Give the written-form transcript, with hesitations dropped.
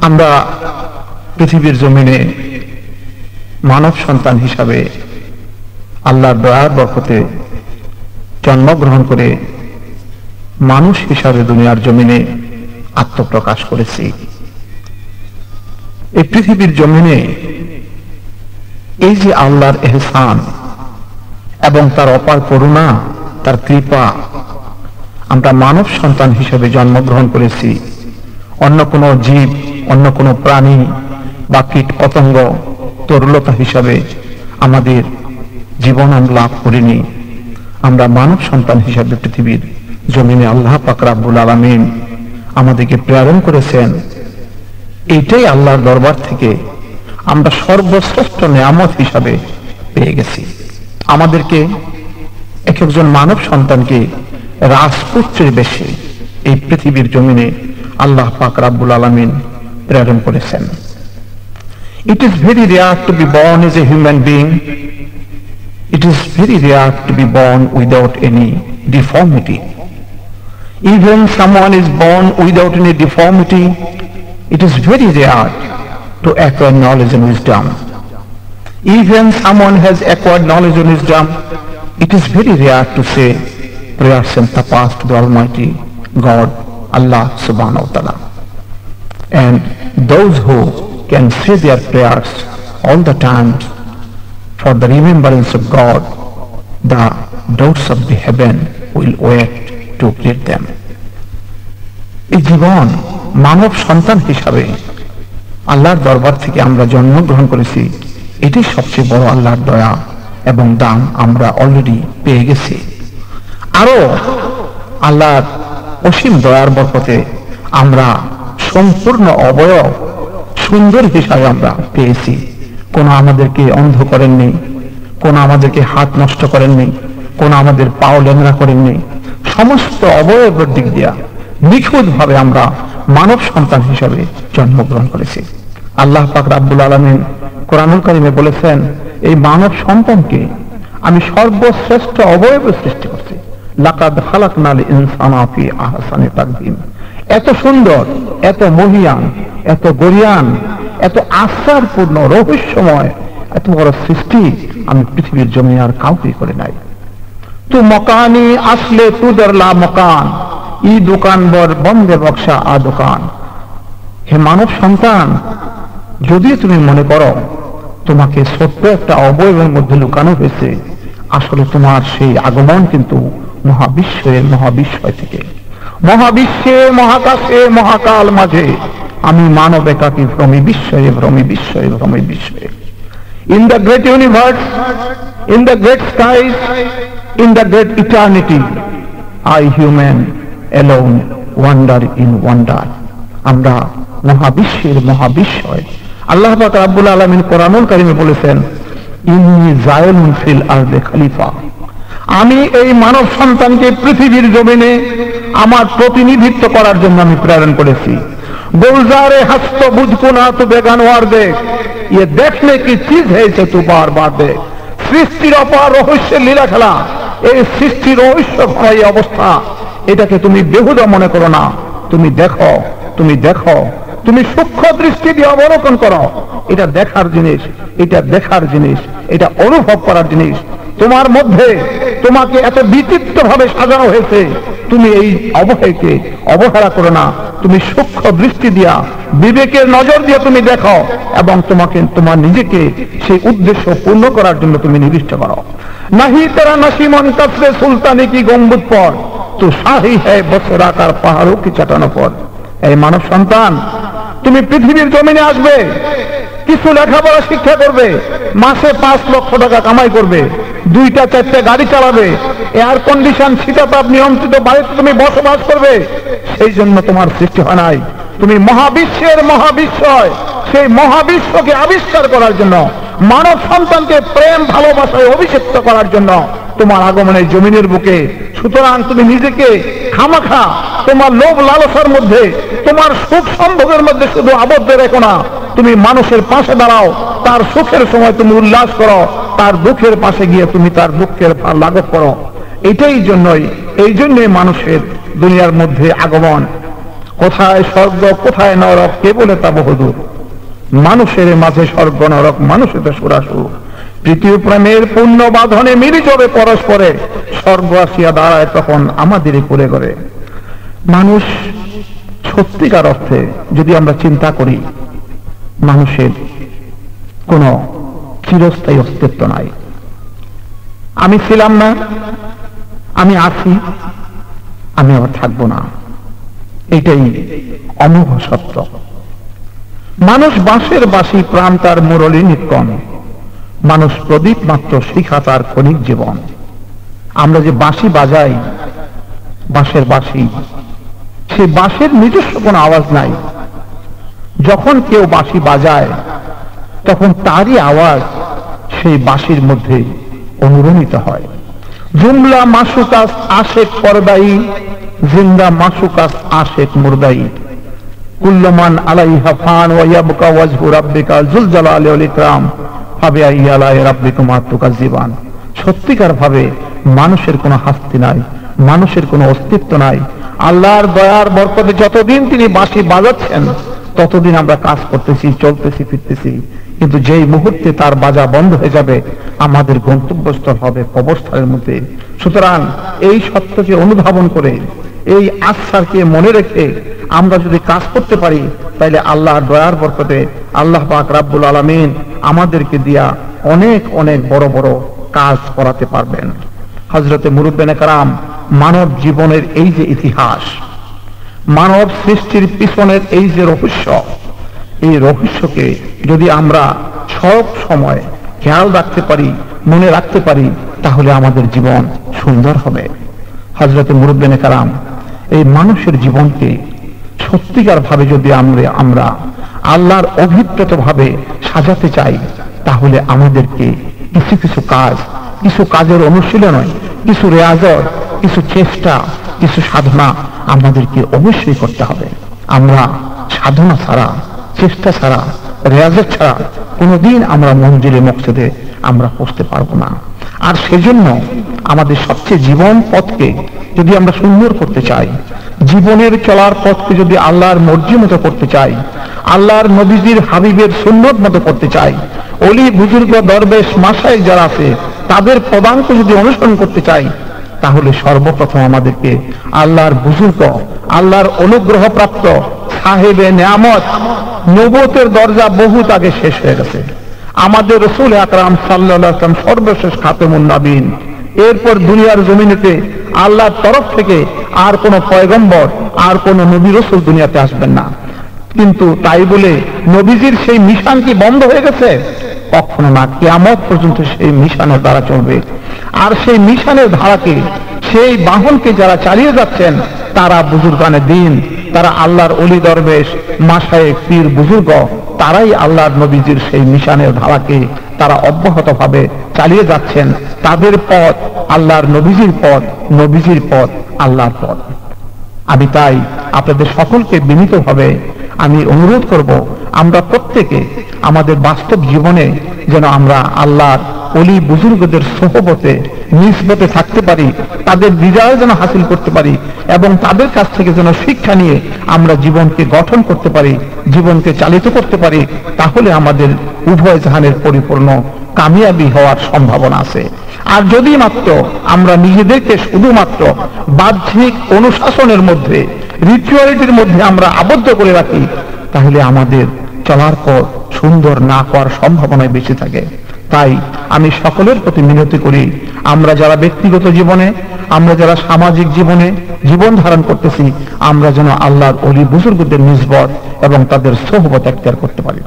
আমরা পৃথিবীর জমিনে মানব সন্তান হিসাবে আল্লাহর দয়ার বরকতে জন্মগ্রহণ করে মানুষ হিসাবে দুনিয়ার জমিনে আত্মপ্রকাশ করেছি। এই পৃথিবীর জমিনে এই যে আল্লাহর এহসান এবং তার অপার করুণা, তার কৃপা, আমরা মানব সন্তান হিসেবে জন্মগ্রহণ করেছি। অন্য কোনো জীব, অন্য কোনো প্রাণী বা কীট পতঙ্গ তরুলতা হিসাবে আমাদের জীবন আমরা লাভ করিনি। আমরা মানব সন্তান হিসাবে পৃথিবীর জমিনে আল্লাহ পাক রব্বুল আলামিন আমাদেরকে প্রেরণ করেছেন। এইটাই আল্লাহর দরবার থেকে আমরা সর্বশ্রেষ্ঠ নিয়ামত হিসাবে পেয়ে গেছি। আমাদেরকে এক একজন মানব সন্তানকে রাজপুত্রের বেশে এই পৃথিবীর জমিনে আল্লাহ পাক রব্বুল আলামিন প্রেরণ করেছেন। It is very rare to be born as a human being. It is very rare to be born without any deformity. Even someone is born without any deformity, it is very rare to acquire knowledge and wisdom. Even someone has acquired knowledge and wisdom, it is very rare to say prayers and tapas to the Almighty God, Allah subhanahu wa ta'ala. And those who can say their prayers all the time for the remembrance of God, the doors of the heaven will wait to greet them. এই জীবন মানব সন্তান হিসাবে আল্লাহর দরবার থেকে আমরা জন্মগ্রহণ করেছি, এটাই সবচেয়ে বড় আল্লাহর দয়া এবং দান আমরা অলরেডি পেয়ে গেছি। আরো আল্লাহর অসীম দয়ার বরকতে আমরা সম্পূর্ণ অবয়ব সুন্দর হিসাবে আমরা পেয়েছি। কোন আমাদেরকে অন্ধ করেননি, কোন আমাদেরকে হাত নষ্ট করেননি, কোন আমাদের পাও লেংরা করেননি। সমস্ত অবয়বের দিক দিয়া নিখুঁত ভাবে আমরা মানব সন্তান হিসাবে জন্মগ্রহণ করেছি। আল্লাহ পাক রব্বুল আলামিন কোরআনুল কারীমে বলেছেন, এই মানব সন্তানকে আমি সর্বশ্রেষ্ঠ অবয়বে সৃষ্টি করছি। লাকাদ খালাকনাল ইনসানা ফি আহসানি তাকওয়িম। এত সুন্দর, এত মহিয়ান, এত গরিয়ান, এত আশ্চর্যপূর্ণ, রহস্যময়, এত বড় সৃষ্টি আমি পৃথিবীর জমিনে আর কাউকে করে নাই। তু মকানি আসলে তু দরলা মকান, ই দোকান বর বন্ধে বক্সা আ দোকান। হে মানব সন্তান, যদি তুমি মনে করো তোমাকে ছোট্ট একটা অবয়বের মধ্যে লুকানো হয়েছে, আসলে তোমার সেই আগমন কিন্তু মহাবিশ্বয় থেকে। মহাবিশ্বে, মহাকাশে, মহাকাল মাঝে আমি মানব একাকী ভ্রমি বিশ্বয়ে, ভ্রমি বিশ্বয়ে, ভ্রমি বিশ্বয়ে। In the great universe, in the great skies, in the great eternity, I human alone wonder in wonder. আমরা মহাবিশ্বের মহাবিশ্বয়। আল্লাহ পাক রব্বুল আলামিন কোরআনুল কারীমে বলেছেন, ইন্নী জাইলুন ফিল আরদি খলিফা। আমি এই মানব সন্তানকে পৃথিবীর জমিনে আমার প্রতিনিধিত্ব করার জন্য আমি প্রেরণ করেছি। गुलजारे हस्त बुझको ना तो बेगानवार देख, ये देखने की चीज है इसे तू बार बार देख। সৃষ্টির অপার রহস্যের লীলা খেলা, এই সৃষ্টির রহস্য ভরা এই অবস্থা, এটাকে তুমি বেহুদা মনে করো না। তুমি দেখো, তুমি দেখো, তুমি সূক্ষ্ম দৃষ্টি দিয়ে অবলোকন করো। এটা দেখার জিনিস, এটা দেখার জিনিস, এটা অনুভব করার জিনিস। তোমার মধ্যে তোমাকে এত বিচিত্র ভাবে সাজানো হয়েছে, তুমি এই অবহেকে অবহেলা করো না। তুমি সূক্ষ্ম দৃষ্টি দিয়া, বিবেকের নজর দিয়ে তুমি দেখো এবং তোমাকে তোমার নিজেকে সেই উদ্দেশ্য পূর্ণ করার জন্য তুমি নিবিষ্ট করো। নাহি তেরা নসিমন কসরে সুলতানি কি গম্বুজ পর, তো শাহী হ্যায় বসরাকার পাহাড়ও কি চাটানো পর। এই মানব সন্তান, তুমি পৃথিবীর জমিনে আসবে, কিছু লেখাপড়া শিক্ষা করবে, মাসে 5 লক্ষ টাকা কামাই করবে, 2-4টে গাড়ি চালাবে, এয়ার কন্ডিশন শীতাতাপ নিয়ন্ত্রিত বাড়িতে তুমি বসবাস করবে। সেই জন্য তোমার সৃষ্টি হয় নাই। তুমি মহাবিশ্বের মহাবিশ্বয়, সেই মহাবিশ্বকে আবিষ্কার করার জন্য, মানব সন্তানকে প্রেম ভালোবাসায় অভিষিক্ত করার জন্য তোমার আগমনের জমিনের বুকে। সুতরাং তুমি নিজেকে খামাখা তোমার লোভ লালসার মধ্যে, তোমার সুখ সম্ভোগের মধ্যে শুধু আবদ্ধ রেখো না। তুমি মানুষের পাশে দাঁড়াও, তার সুখের সময় তুমি উল্লাস করো, তার দুঃখের পাশে গিয়ে তুমি তার দুঃখের ভার লাঘব করো। এই জন্যই মানুষের দুনিয়ার মধ্যে আগমন। কোথায় স্বর্গ কোথায় নরক কে বলে তা বহুদূর। মানুষের মাঝে স্বর্গ নরক, মানুষের সুরাসুর। পৃথিবী প্রেমের পূর্ণ বাঁধনে মিলে যাবে পরস্পরে, স্বর্গ আসিয়া দাঁড়ায় তখন আমাদেরই করে করে। মানুষ সত্যিকার অর্থে যদি আমরা চিন্তা করি, মানুষের কোন চিরস্থায়ী অস্তিত্ব নাই। আমি ছিলাম না, আমি আছি, আমি আবার থাকবো না, এটাই অমোঘ সত্য। মানুষ বাঁশের বাঁশি, প্রাণ তার মুরলী নিত্যন। মানুষ প্রদীপ মাত্র, শিখা তার ক্ষণিক জীবন। আমরা যে বাঁশি বাজাই, বাঁশের বাঁশি, সেই বাঁশের নিজস্ব কোনো আওয়াজ নাই। যখন কেউ বাঁশি বাজায় তখন তারই আওয়াজ সেই বাঁশির মধ্যে অনুরণিত হয়। জুমলা মাসুকাস আশেক পরদাই, জিন্দা মাসুকাস আশেক মুরদাই। কুল্লমান আলাইহা ফান ওয়া ইয়াবকা ওয়াজহু রাব্বিকা যুল জালালি ওয়াল ইকরাম ফাবিআই আলাই রাব্বিকুমা তুকাজ্জিবান। সত্যিকার ভাবে মানুষের কোনো হাস্তি নাই, মানুষের কোনো অস্তিত্ব নাই। আল্লাহর দয়ার বরকতে যতদিন তিনি বাঁশি বাজাচ্ছেন ততদিন আমরা কাজ করতেছি, চলতেছি, ফিরতেছি। কিন্তু যেই মুহূর্তে তার বাজা বন্ধ হয়ে যাবে, আমাদের গন্তব্যস্থল হবে কবরস্থানের মধ্যে। সুতরাং এই সত্যকে অনুধাবন করে, এই আশ্বাসকে মনে রেখে আমরা যদি কাজ করতে পারি, তাহলে আল্লাহর দয়ার বরকতে আল্লাহ পাক রাব্বুল আলামিন আমাদেরকে দিয়া অনেক অনেক বড় বড় কাজ করাতে পারবেন। হযরতে মুরব্বিয়ানে কেরাম মানব জীবনের এই যে ইতিহাস, মানব সৃষ্টির পিছনের এই যে রহস্য, এই রহস্যকে যদি আমরা সব সময় খেয়াল রাখতে পারি, মনে রাখতে পারি, তাহলে আমাদের জীবন সুন্দর হবে। হযরতে মুরব্বিয়ানে কেরাম এই মানুষের জীবনকে সত্যিকার ভাবে যদি আমরা আল্লাহর অভিপ্রেত ভাবে সাজাতে চাই, তাহলে আমাদেরকে কিছু কিছু কাজ, কিছু কাজের অনুশীলন, কিছু রেয়াজত, কিছু চেষ্টা, কিছু সাধনা আমাদেরকে অবশ্যই করতে হবে। আমরা সাধনা ছাড়া, চেষ্টা ছাড়া, রেয়াজত ছাড়া কোনোদিন আমরা মঞ্জিলে মকসদে আমরা পৌঁছতে পারবো না। আর সেজন্য আমাদের সবচেয়ে জীবন পথকে যদি আমরা সুন্দর করতে চাই, জীবনের চলার পথকে যদি আল্লাহর মর্জি মতো করতে চাই, আল্লাহর নবীজির হাবিবের সুন্নত মতো করতে চাই, অলি বুজুর্গ দরবেশ মাশায়েখ যারা আছে তাদের পদাঙ্ক যদি অনুসরণ করতে চাই, তাহলে সর্বপ্রথম আমাদেরকে আল্লাহর বুজুর্গ, আল্লাহর অনুগ্রহ প্রাপ্ত সাহেবে নেয়ামত নবুয়তের দরজা বহুত আগে শেষ হয়ে গেছে। আমাদের রাসূল আকরাম সাল্লাল্লাহু আলাইহি ওয়াসাল্লাম সর্বশেষ খাতেমুন নবীন। এরপর দুনিয়ার জমিনেতে আল্লাহর তরফ থেকে আর কোন পয়গম্বর, আর কোন নবী রাসূল দুনিয়াতে আসবেন না। কিন্তু তাই বলে নবীজির সেই মিশন কি বন্ধ হয়ে গেছে? কখনো না। কিয়ামত পর্যন্ত সেই মিশনের দ্বারা চলবে। আর সেই মিশনের ধারাকে, সেই বাহনকে যারা চালিয়ে যাচ্ছেন তারা বুজুর্গানে দিন, তারা আল্লাহর অলি দরবেশ মাশায়েখ পীর বুজুর্গ, তারাই আল্লাহর নবীজির সেই মিশনের ধারাকে তারা অব্যাহত ভাবে চালিয়ে যাচ্ছেন। তাদের পথ আল্লাহর নবীজির পথ, নবীজির পথ আল্লাহর পথ। আমি তাই আপনাদের সকলকে বিনীতভাবে আমি অনুরোধ করব, আমরা প্রত্যেকে আমাদের বাস্তব জীবনে যেন আমরা আল্লাহর অলি বুজুর্গদের সোহবতে, নিসবতে থাকতে পারি, তাদের বিজয় যেন হাসিল করতে পারি এবং তাদের কাছ থেকে যেন শিক্ষা নিয়ে আমরা জীবনকে গঠন করতে পারি, জীবনকে চালিত করতে পারি। তাহলে আমাদের উভয় জাহানের পরিপূর্ণ কামিয়াবি হওয়ার সম্ভাবনা আছে। আর যদি মাত্র আমরা নিজেদেরকে শুধুমাত্র বাহ্যিক অনুশাসনের মধ্যে, রিচুয়ালিটির মধ্যে আমরা আবদ্ধ করে রাখি, তাহলে আমাদের চলার পথ সুন্দর না হওয়ার সম্ভাবনায় বেশি থাকে। তাই আমি সকলের প্রতি মিনতি করি, আমরা যারা ব্যক্তিগত জীবনে, আমরা যারা সামাজিক জীবনে জীবন ধারণ করতেছি, আমরা যেন আল্লাহর অলি বুজুর্গদের নিসবত এবং তাদের সোহবত এখতিয়ার করতে পারি।